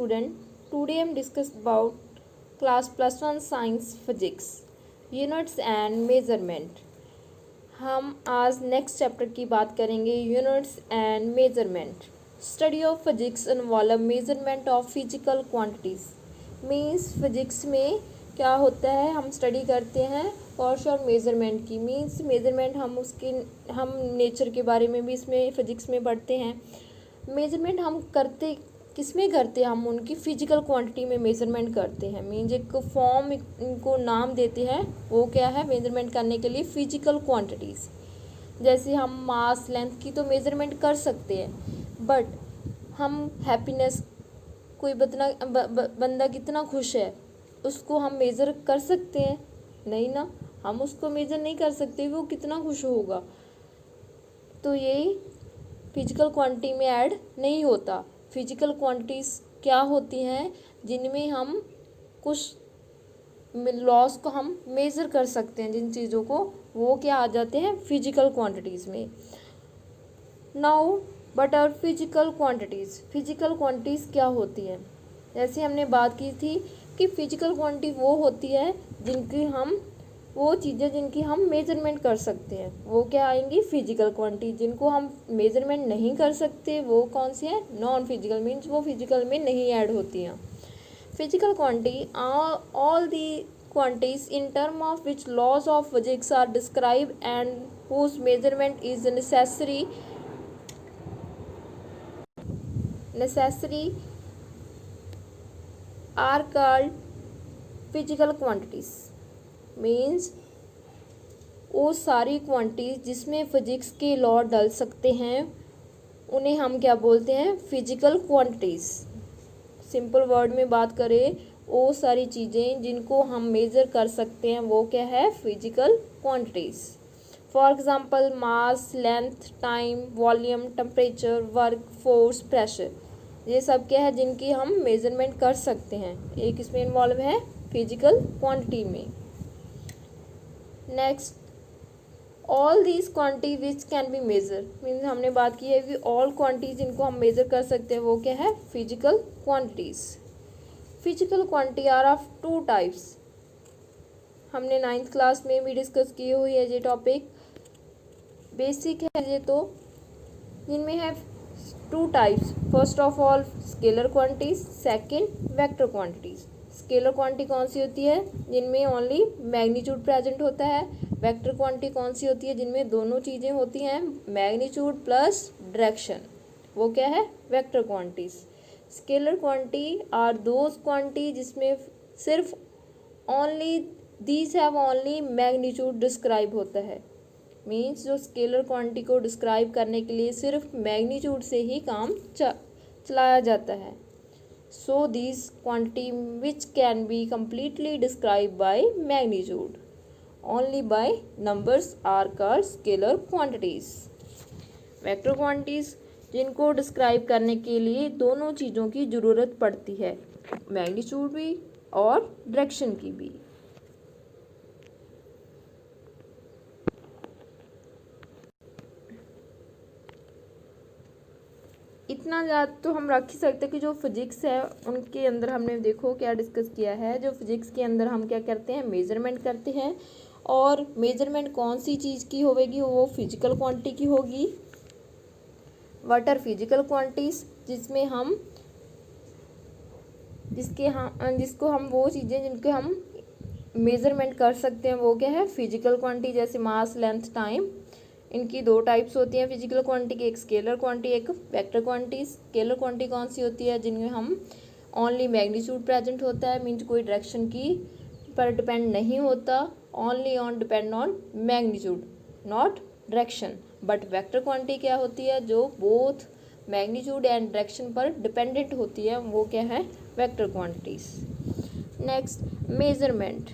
student. Today I am discuss about class +1 science physics units and measurement. हम आज next chapter की बात करेंगे units and measurement. Study of physics involve measurement of physical quantities. Means physics में क्या होता है, हम स्टडी करते हैं और मेजरमेंट की. मीन्स मेजरमेंट हम नेचर के बारे में भी इसमें फिजिक्स में पढ़ते हैं. मेजरमेंट हम करते किस में करते हैं, हम उनकी फिजिकल क्वांटिटी में मेजरमेंट करते हैं. मीन्स एक फॉर्म इनको नाम देते हैं, वो क्या है मेजरमेंट करने के लिए फिजिकल क्वांटिटीज़. जैसे हम मास लेंथ की तो मेजरमेंट कर सकते हैं, बट हम हैप्पीनेस, कोई बंदा कितना खुश है उसको हम मेज़र कर सकते हैं? नहीं ना, हम उसको मेज़र नहीं कर सकते वो कितना खुश होगा. तो ये फिजिकल क्वांटिटी में ऐड नहीं होता. फिजिकल क्वांटिटीज़ क्या होती हैं, जिनमें हम कुछ लॉस को हम मेज़र कर सकते हैं, जिन चीज़ों को, वो क्या आ जाते हैं फिजिकल क्वांटिटीज़ में. Now but are physical quantities क्या होती हैं. जैसे हमने बात की थी कि फिजिकल क्वांटिटी वो होती है वो चीज़ें जिनकी हम मेजरमेंट कर सकते हैं, वो क्या आएंगी फिजिकल क्वांटिटी. जिनको हम मेजरमेंट नहीं कर सकते वो कौन सी है, नॉन फिजिकल. मीन्स वो फिजिकल में नहीं ऐड होती हैं. Physical quantity all the quantities in terms of which laws of physics are described and whose measurement is necessary are called physical quantities. Means वो सारी क्वांटिटीज जिसमें फिजिक्स के law डल सकते हैं उन्हें हम क्या बोलते हैं, फिजिकल क्वांटिटीज़. सिंपल वर्ड में बात करें, वो सारी चीज़ें जिनको हम मेज़र कर सकते हैं वो क्या है, physical quantities. For example mass, length, time, volume, temperature, work, force, pressure. ये सब क्या है जिनकी हम मेज़रमेंट कर सकते हैं. एक इसमें इन्वॉल्व है फिजिकल क्वांटिटी में. Next, all these quantity which can B measure. Means हमने बात की है कि ऑल क्वांटिटीज जिनको हम मेज़र कर सकते हैं वो क्या है, physical quantities. Physical quantity are of two types. हमने 9th क्लास में भी डिस्कस की हुई है ये टॉपिक. बेसिक है ये, तो जिनमें है two types. First of all scalar quantities, second vector quantities. Scalar quantity कौन सी होती है, जिनमें ओनली मैग्नीट्यूड प्रेजेंट होता है. वेक्टर क्वांटिटी कौन सी होती है, जिनमें दोनों चीज़ें होती हैं, मैग्नीट्यूड प्लस डायरेक्शन. वो क्या है, vector quantities. Scalar quantity are those quantity जिसमें सिर्फ only these have only magnitude describe होता है. मीन्स जो स्केलर क्वांटिटी को डिस्क्राइब करने के लिए सिर्फ मैग्नीट्यूड से ही काम चलाया जाता है. So these quantity which can be completely describe by magnitude only by numbers are called scalar quantities. Vector quantities जिनको डिस्क्राइब करने के लिए दोनों चीज़ों की ज़रूरत पड़ती है, मैग्नीट्यूड भी और डायरेक्शन की भी. इतना ज़्यादा तो हम रख ही सकते हैं कि जो फिजिक्स है उनके अंदर हमने देखो क्या डिस्कस किया है. जो फिजिक्स के अंदर हम क्या करते हैं, मेजरमेंट करते हैं. और मेजरमेंट कौन सी चीज़ की होगी, वो फिजिकल क्वांटिटी की होगी. व्हाट आर फिजिकल क्वांटिटीज, जिसको हम वो चीज़ें जिनके हम मेजरमेंट कर सकते हैं वो क्या है, फिजिकल क्वांटिटी. जैसे मास, लेंथ, टाइम, इनकी दो टाइप्स होती हैं फिजिकल क्वांटिटी की, एक स्केलर क्वांटिटी, एक वेक्टर क्वांटिटी. स्केलर क्वांटिटी कौन सी होती है, जिनमें हम ओनली मैग्नीट्यूड प्रेजेंट होता है. मीन्स कोई डायरेक्शन की पर डिपेंड नहीं होता, only depend on magnitude not direction. But vector quantity क्या होती है, जो बोथ मैग्नीट्यूड एंड डायरेक्शन पर डिपेंडेंट होती है, वो क्या है, vector quantities. Next, measurement.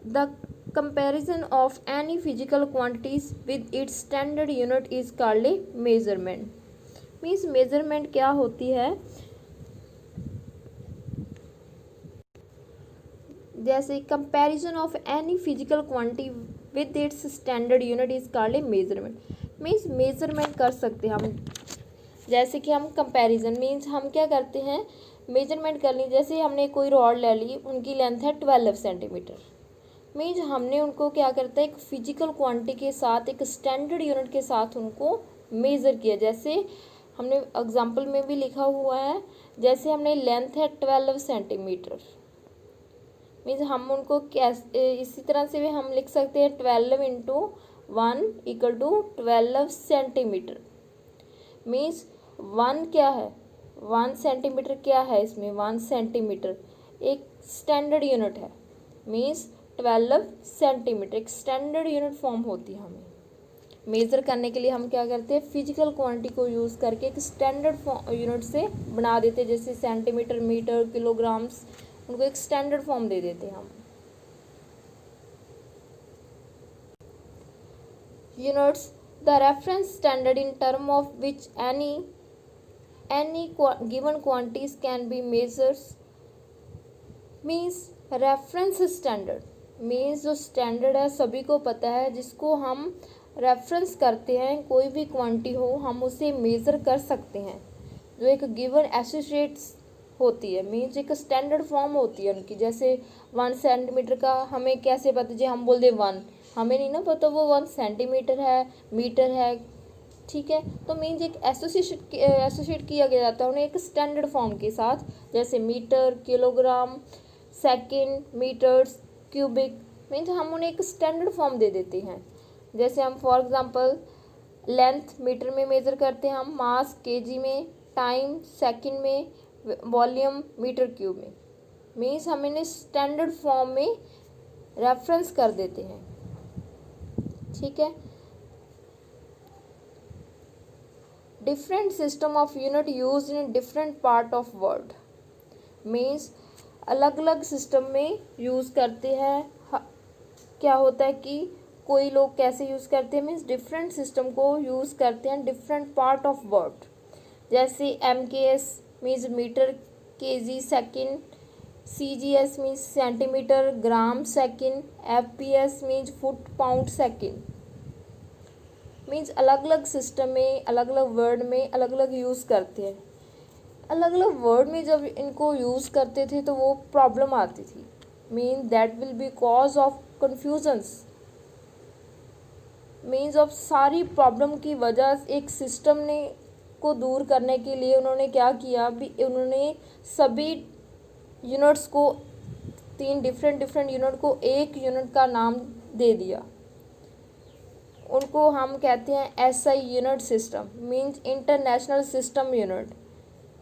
The comparison of any physical quantities with its standard unit is called a measurement. Means measurement क्या होती है, जैसे comparison of any physical quantity with its standard unit is called a measurement. Means measurement कर सकते हैं हम जैसे कि हम कंपैरिजन मीन्स हम क्या करते हैं, मेजरमेंट कर ली, जैसे हमने कोई रॉड ले ली, उनकी लेंथ है 12 सेंटीमीटर, मीन्स हमने उनको क्या करता है, एक फिजिकल क्वांटिटी के साथ, एक स्टैंडर्ड यूनिट के साथ उनको मेज़र किया। जैसे हमने एग्जाम्पल में भी लिखा हुआ है, जैसे हमने लेंथ है 12 सेंटीमीटर, मीन्स हम उनको कैसे, इसी तरह से भी हम लिख सकते हैं 12 into 1 equal to 12 centimetre. Means 1 क्या है, 1 सेंटीमीटर क्या है, इसमें 1 सेंटीमीटर एक स्टैंडर्ड यूनिट है, मीन्स 12 सेंटीमीटर एक स्टैंडर्ड यूनिट फॉर्म होती है। हमें मेज़र करने के लिए हम क्या करते हैं, फिजिकल क्वांटिटी को यूज़ करके एक स्टैंडर्ड यूनिट से बना देते हैं, जैसे सेंटीमीटर, मीटर, किलोग्राम्स, उनको एक स्टैंडर्ड फॉर्म दे देते हैं हम। Units the reference standard in term of which any given quantities can be measures. Means reference standard means जो स्टैंडर्ड है सभी को पता है, जिसको हम रेफरेंस करते हैं, कोई भी क्वांटिटी हो हम उसे मेज़र कर सकते हैं, जो एक गिवन एसोसिएट्स होती है, मीन्स एक स्टैंडर्ड फॉर्म होती है उनकी। जैसे 1 सेंटीमीटर का हमें कैसे पता, जो हम बोल दे 1, हमें नहीं ना पता वो 1 सेंटीमीटर है, मीटर है, ठीक है। तो मीन्स एक एसोसिएट किया गया जाता है उन्हें एक स्टैंडर्ड फॉर्म के साथ, जैसे metre, kilogram, second, metres, cubic, means हम उन्हें एक स्टैंडर्ड फॉर्म दे देते हैं। जैसे हम फॉर एग्जांपल लेंथ मीटर में मेज़र करते हैं हम, मास केजी में, टाइम सेकंड में, वॉल्यूम मीटर क्यूब में, मीन्स हम इन्हें स्टैंडर्ड फॉर्म में रेफरेंस कर देते हैं, ठीक है। Different system of unit use in different part of world, means अलग अलग सिस्टम में यूज़ करते हैं। क्या होता है कि कोई लोग कैसे यूज़ करते हैं, मीन्स डिफरेंट सिस्टम को यूज़ करते हैं डिफरेंट पार्ट ऑफ वर्ल्ड। जैसे MKS means metre, KG second, CGS means centimetre, gram second, FPS means foot pound second, means अलग अलग सिस्टम में, अलग अलग वर्ड में अलग अलग यूज़ करते हैं। अलग अलग वर्ड में जब इनको यूज़ करते थे तो वो प्रॉब्लम आती थी, mean that will be cause of confusions, means of सारी प्रॉब्लम की वजह एक सिस्टम ने को दूर करने के लिए उन्होंने क्या किया, भी उन्होंने सभी यूनिट्स को, 3 डिफरेंट यूनिट को एक यूनिट का नाम दे दिया। उनको हम कहते हैं SI unit system, means international system unit,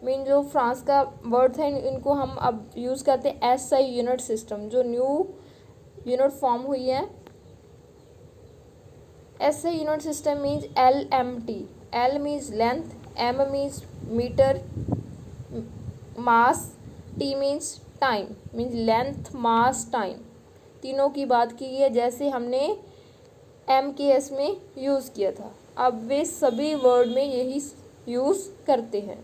mean जो फ्रांस का वर्ड था, इनको हम अब यूज़ करते हैं SI यूनिट सिस्टम, जो न्यू यूनिट फॉर्म हुई है। SI unit system means LMT, L means length, M means metre, mass, T means time, means length, mass, time, तीनों की बात की है जैसे हमने MKS में यूज़ किया था। अब वे सभी वर्ड में यही यूज़ करते हैं।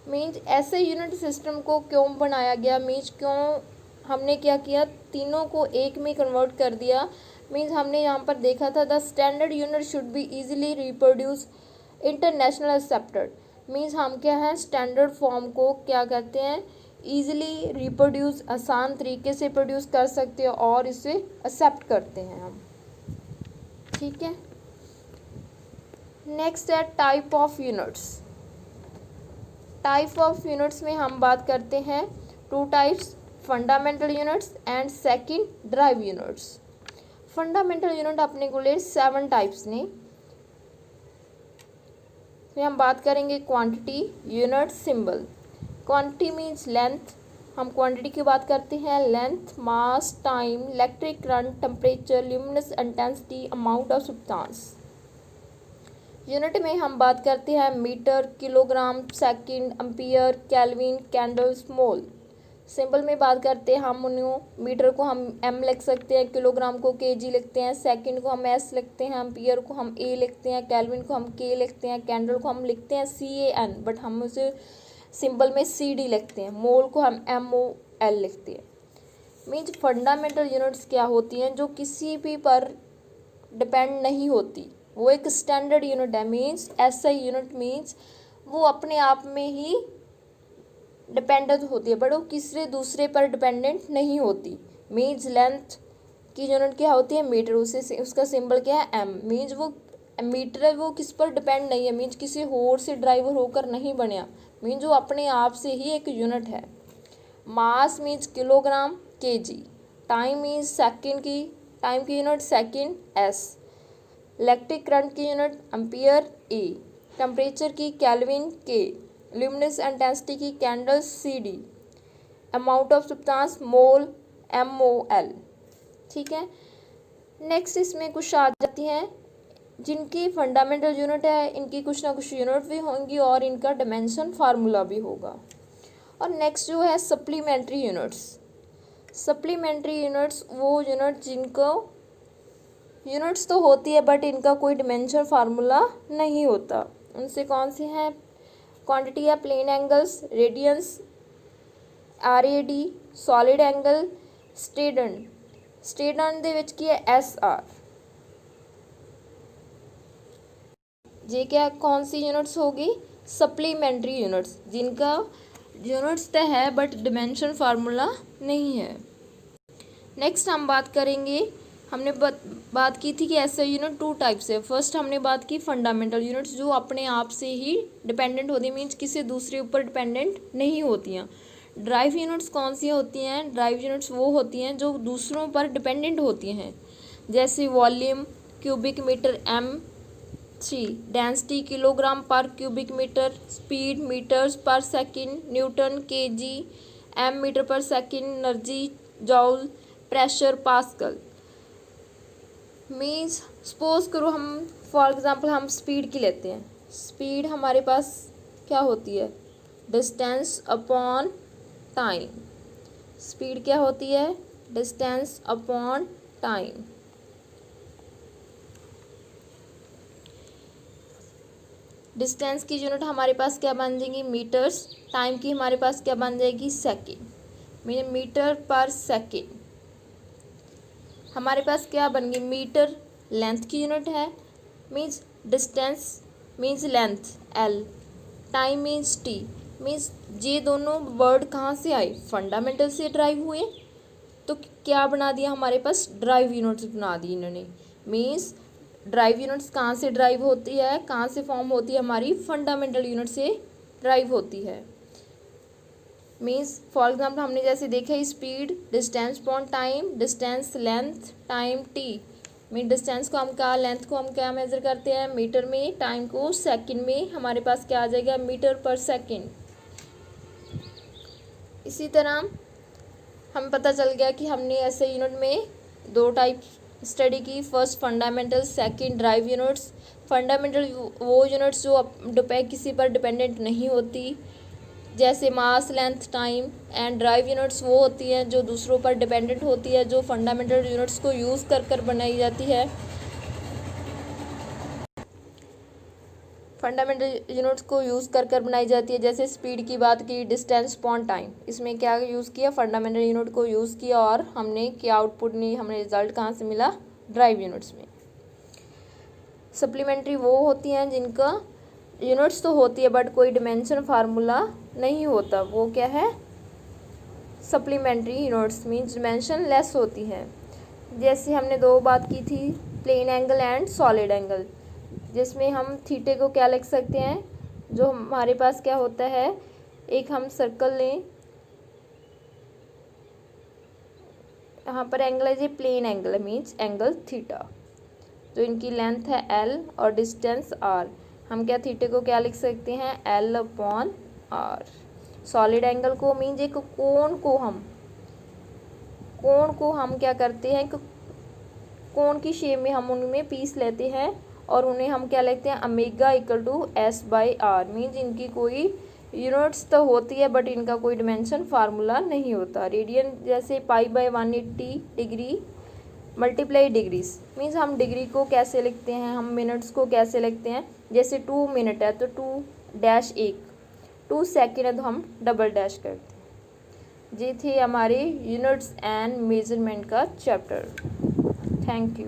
मीन्स ऐसे यूनिट सिस्टम को क्यों बनाया गया, मीन्स क्यों हमने क्या किया, तीनों को एक में कन्वर्ट कर दिया। मीन्स हमने यहाँ पर देखा था the standard unit should be easily reproduce international accepted, means हम क्या है, स्टैंडर्ड फॉर्म को क्या कहते हैं, ईजिली रिप्रोड्यूस, आसान तरीके से प्रोड्यूस कर सकते हैं और इसे एक्सेप्ट करते हैं हम, ठीक है। नेक्स्ट है type of units. Type of units में हम बात करते हैं 2 types, fundamental units and second derived units. Fundamental unit अपने को ले 7 टाइप्स ने, फिर हम बात करेंगे quantity, unit, symbol. Quantity means length, हम क्वांटिटी की बात करते हैं, length, mass, time, electric current, temperature, luminous intensity, amount of substance. Unit में हम बात करते हैं metre, kilogram, second, ampere, kelvin, candles, mole. Symbol में बात करते हैं हम उन्हें, मीटर को हम M लिख सकते हैं, किलोग्राम को kg लिखते हैं, सेकंड को हम S लिखते हैं, एम्पियर को हम A लिखते हैं, केल्विन को हम K लिखते हैं, कैंडल को हम लिखते हैं CAN, बट हम उसे सिंबल में CD लिखते हैं, मोल को हम MOL लिखते हैं। मीन्स फंडामेंटल यूनिट्स क्या होती हैं, जो किसी भी पर डिपेंड नहीं होती, वो एक स्टैंडर्ड यूनिट है। मीन्स ऐसा यूनिट मीन्स वो अपने आप में ही डिपेंडेंट होती है, बट वो किसी दूसरे पर डिपेंडेंट नहीं होती। मीन्स लेंथ की यूनिट क्या होती है, मीटर, उसे उसका सिंबल क्या है, एम। मीन्स वो मीटर है, वो किस पर डिपेंड नहीं है, मीन्स किसी और से ड्राइवर होकर नहीं बनया, मीन्स वो अपने आप से ही एक यूनिट है। Mass means kilogram, KG. Time means second की, टाइम की unit second, S. Electric current की यूनिट एम्पियर, ए। टेम्परेचर की केल्विन, के। ल्यूमिनस इंटेंसिटी की candle, C D. Amount of substance mole, MOL। ठीक है। नेक्स्ट इसमें कुछ आ जाती हैं जिनकी फंडामेंटल यूनिट है, इनकी कुछ ना कुछ यूनिट भी होंगी और इनका डायमेंशन फार्मूला भी होगा। और नेक्स्ट जो है सप्लीमेंट्री यूनिट्स। सप्लीमेंट्री यूनिट्स वो यूनिट जिनको यूनिट्स तो होती है बट इनका कोई डायमेंशन फार्मूला नहीं होता। उनसे कौन से हैं, क्वांटिटी है plane angles, radians, RAD, solid angle, steradian. Steradian ਦੇ ਵਿੱਚ ਕੀ है, SR। ये क्या कौन सी यूनिट्स होगी, सप्लीमेंट्री यूनिट्स, जिनका यूनिट्स तो है बट डिमेंशन फार्मूला नहीं है। नेक्स्ट हम बात करेंगे, हमने बात की थी कि ऐसे यूनिट टू टाइप से। फर्स्ट हमने बात की फंडामेंटल यूनिट्स जो अपने आप से ही डिपेंडेंट होती है, मीन्स किसी दूसरे ऊपर डिपेंडेंट नहीं होती हैं। ड्राइव यूनिट्स कौन सी होती हैं, ड्राइव यूनिट्स वो होती हैं जो दूसरों पर डिपेंडेंट होती हैं, जैसे volume cubic metre, M3। Density kilogram per cubic metre. Speed metres per second, newton, KG, M metre per second, energy joule, pressure pascal. Means suppose करो हम फॉर एग्जांपल हम स्पीड की लेते हैं। स्पीड हमारे पास क्या होती है, डिस्टेंस अपॉन टाइम। स्पीड क्या होती है, डिस्टेंस अपॉन टाइम। डिस्टेंस की यूनिट हमारे पास क्या बन जाएगी, मीटर्स। टाइम की हमारे पास क्या बन जाएगी, सेकेंड। मीटर पर सेकेंड हमारे पास क्या बन गई, मीटर। लेंथ की यूनिट है, means distance means length, L। Time means T। Means ये दोनों वर्ड कहाँ से आए, फंडामेंटल से ड्राइव हुए, तो क्या बना दिया हमारे पास, ड्राइव यूनिट्स बना दी इन्होंने। मीन्स ड्राइव यूनिट्स कहाँ से ड्राइव होती है, कहाँ से फॉर्म होती है, हमारी फंडामेंटल यूनिट से ड्राइव होती है। मीन्स फॉर एग्जाम्पल हमने जैसे देखा speed, distance upon time, distance length, time T। Mean distance को हम क्या, लेंथ को हम क्या मेजर करते हैं, मीटर में। टाइम को सेकंड में, हमारे पास क्या आ जाएगा, मीटर पर सेकंड। इसी तरह हम पता चल गया कि हमने ऐसे यूनिट में दो टाइप स्टडी की, first fundamental, second derived units. Fundamental वो यूनिट्स जो किसी पर डिपेंडेंट नहीं होती, जैसे mass, length, time. And derived units वो होती हैं जो दूसरों पर डिपेंडेंट होती है, जो फंडामेंटल यूनिट्स को यूज़ कर बनाई जाती है। फंडामेंटल यूनिट्स को यूज़ कर बनाई जाती है, जैसे स्पीड की बात की, डिस्टेंस अपॉन टाइम। इसमें क्या यूज़ किया, फंडामेंटल यूनिट को यूज़ किया और हमने क्या आउटपुट नहीं, हमें रिजल्ट कहाँ से मिला, ड्राइव यूनिट्स में। सप्लीमेंट्री वो होती हैं जिनका यूनिट्स तो होती है बट कोई डिमेंशन फार्मूला नहीं होता, वो क्या है, supplementary units means dimension less होती हैं। जैसे हमने दो बात की थी, plane angle and solid angle, जिसमें हम थीटे को क्या लिख सकते हैं, जो हमारे पास क्या होता है, एक हम सर्कल लें, यहाँ पर एंगल है जी plane angle means angle theta, जो इनकी लेंथ है L और डिस्टेंस R। हम क्या थीटे को क्या लिख सकते हैं, L/R। सॉलिड एंगल को मीन्स एक कोण को हम क्या करते हैं, कोण की शेप में हम उनमें पीस लेते हैं और उन्हें हम क्या लिखते हैं, ओमेगा = S/R। मीन्स इनकी कोई यूनिट्स तो होती है बट इनका कोई डिमेंशन फार्मूला नहीं होता। रेडियन जैसे π/180 डिग्री मल्टीप्लाई डिग्रीज, मीन्स हम डिग्री को कैसे लिखते हैं, हम मिनट्स को कैसे लिखते हैं, जैसे 2 मिनट है तो 2-1, 2 सेकेंड है तो हम डबल डैश करते हैं। ये थे हमारे यूनिट्स एंड मेजरमेंट का चैप्टर। Thank you.